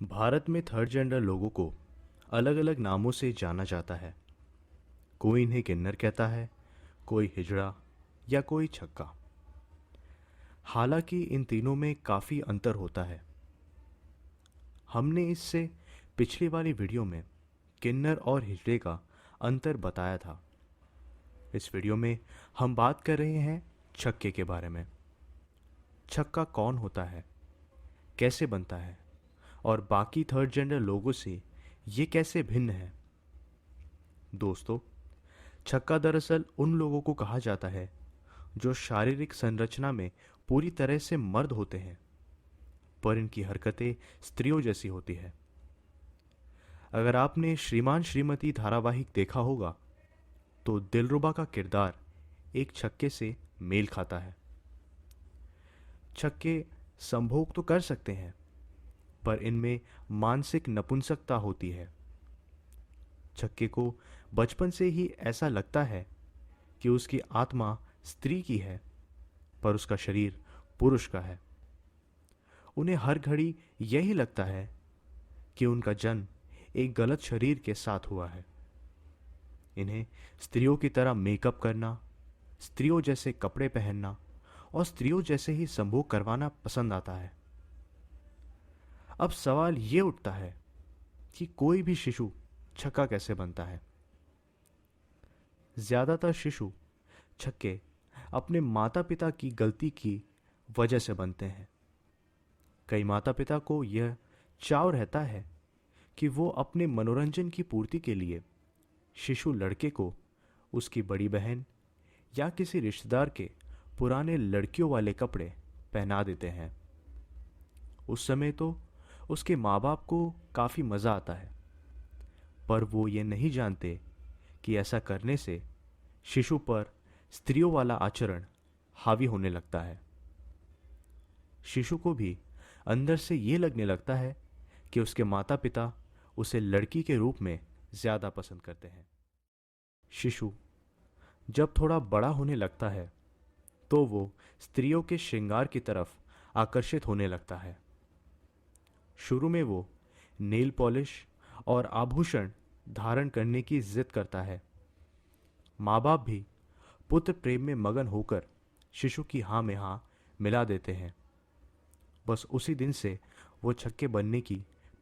भारत में third gender लोगों को अलग अलग नामों से जाना जाता है। कोई इन्हें किन्नर कहता है, कोई हिजड़ा या कोई छक्का। हालांकि इन तीनों में काफ़ी अंतर होता है। हमने इससे पिछली वाली वीडियो में किन्नर और हिजड़े का अंतर बताया था। इस वीडियो में हम बात कर रहे हैं छक्के के बारे में। छक्का कौन होता है, कैसे बनता है और बाकी थर्ड जेंडर लोगों से ये कैसे भिन्न है। दोस्तों, छक्का दरअसल उन लोगों को कहा जाता है जो शारीरिक संरचना में पूरी तरह से मर्द होते हैं, पर इनकी हरकतें स्त्रियों जैसी होती है। अगर आपने श्रीमान श्रीमती धारावाहिक देखा होगा तो दिलरुबा का किरदार एक छक्के से मेल खाता है। छक्के संभोग तो कर सकते हैं, पर इनमें मानसिक नपुंसकता होती है। छक्के को बचपन से ही ऐसा लगता है कि उसकी आत्मा स्त्री की है, पर उसका शरीर पुरुष का है। उन्हें हर घड़ी यही लगता है कि उनका जन्म एक गलत शरीर के साथ हुआ है। इन्हें स्त्रियों की तरह मेकअप करना, स्त्रियों जैसे कपड़े पहनना और स्त्रियों जैसे ही संभोग करवाना पसंद आता है। अब सवाल ये उठता है कि कोई भी शिशु छक्का कैसे बनता है। ज्यादातर शिशु छक्के अपने माता पिता की गलती की वजह से बनते हैं। कई माता पिता को यह चाव रहता है कि वो अपने मनोरंजन की पूर्ति के लिए शिशु लड़के को उसकी बड़ी बहन या किसी रिश्तेदार के पुराने लड़कियों वाले कपड़े पहना देते हैं। उस समय तो उसके माँ बाप को काफ़ी मज़ा आता है, पर वो ये नहीं जानते कि ऐसा करने से शिशु पर स्त्रियों वाला आचरण हावी होने लगता है। शिशु को भी अंदर से ये लगने लगता है कि उसके माता पिता उसे लड़की के रूप में ज़्यादा पसंद करते हैं। शिशु जब थोड़ा बड़ा होने लगता है तो वो स्त्रियों के श्रृंगार की तरफ आकर्षित होने लगता है। शुरू में वो नेल पॉलिश और आभूषण धारण करने की जिद करता है। माँ बाप भी पुत्र प्रेम में मगन होकर शिशु की हाँ में हाँ मिला देते हैं। बस उसी दिन से वो छक्के बनने की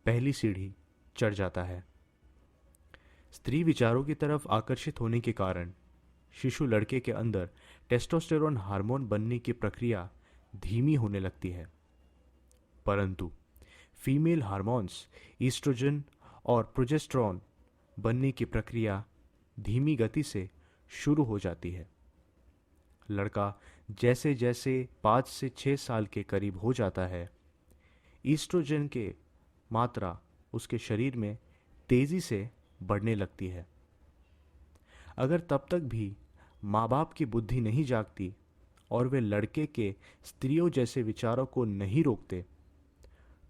पहली सीढ़ी चढ़ जाता है। स्त्री विचारों की तरफ आकर्षित होने के कारण शिशु लड़के के अंदर टेस्टोस्टेरोन हार्मोन बनने की प्रक्रिया धीमी होने लगती है, परंतु फीमेल हार्मोन्स ईस्ट्रोजन और प्रोजेस्टेरोन बनने की प्रक्रिया धीमी गति से शुरू हो जाती है। लड़का जैसे जैसे 5 से 6 साल के करीब हो जाता है, ईस्ट्रोजन के मात्रा उसके शरीर में तेजी से बढ़ने लगती है। अगर तब तक भी माँ बाप की बुद्धि नहीं जागती और वे लड़के के स्त्रियों जैसे विचारों को नहीं रोकते,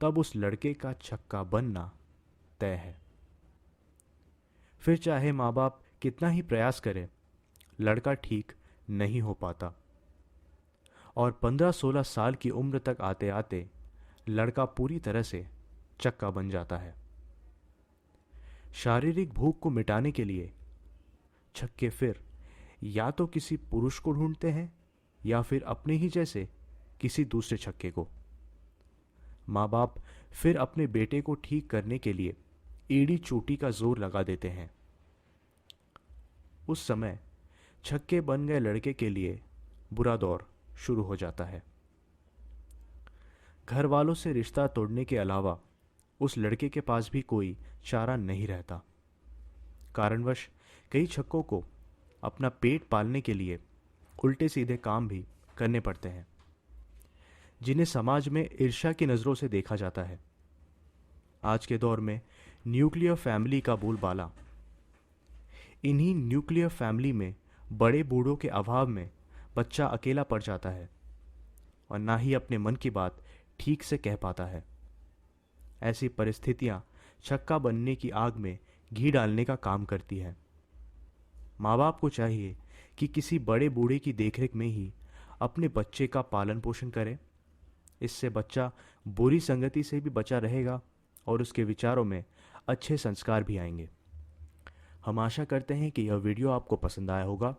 तब उस लड़के का छक्का बनना तय है। फिर चाहे माँ बाप कितना ही प्रयास करें, लड़का ठीक नहीं हो पाता और 15-16 साल की उम्र तक आते आते लड़का पूरी तरह से छक्का बन जाता है। शारीरिक भूख को मिटाने के लिए छक्के फिर या तो किसी पुरुष को ढूंढते हैं या फिर अपने ही जैसे किसी दूसरे छक्के को। माँ बाप फिर अपने बेटे को ठीक करने के लिए एड़ी चोटी का जोर लगा देते हैं। उस समय छक्के बन गए लड़के के लिए बुरा दौर शुरू हो जाता है। घर वालों से रिश्ता तोड़ने के अलावा उस लड़के के पास भी कोई चारा नहीं रहता। कारणवश कई छक्कों को अपना पेट पालने के लिए उल्टे सीधे काम भी करने पड़ते हैं, जिन्हें समाज में ईर्ष्या की नज़रों से देखा जाता है। आज के दौर में न्यूक्लियर फैमिली का बोलबाला। इन्हीं न्यूक्लियर फैमिली में बड़े बूढ़ों के अभाव में बच्चा अकेला पड़ जाता है और ना ही अपने मन की बात ठीक से कह पाता है। ऐसी परिस्थितियां छक्का बनने की आग में घी डालने का काम करती है। माँ बाप को चाहिए कि किसी बड़े बूढ़े की देखरेख में ही अपने बच्चे का पालन पोषण करें। इससे बच्चा बुरी संगति से भी बचा रहेगा और उसके विचारों में अच्छे संस्कार भी आएंगे। हम आशा करते हैं कि यह वीडियो आपको पसंद आया होगा।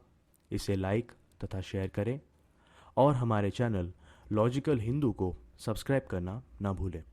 इसे लाइक तथा शेयर करें और हमारे चैनल लॉजिकल हिंदू को सब्सक्राइब करना ना भूलें।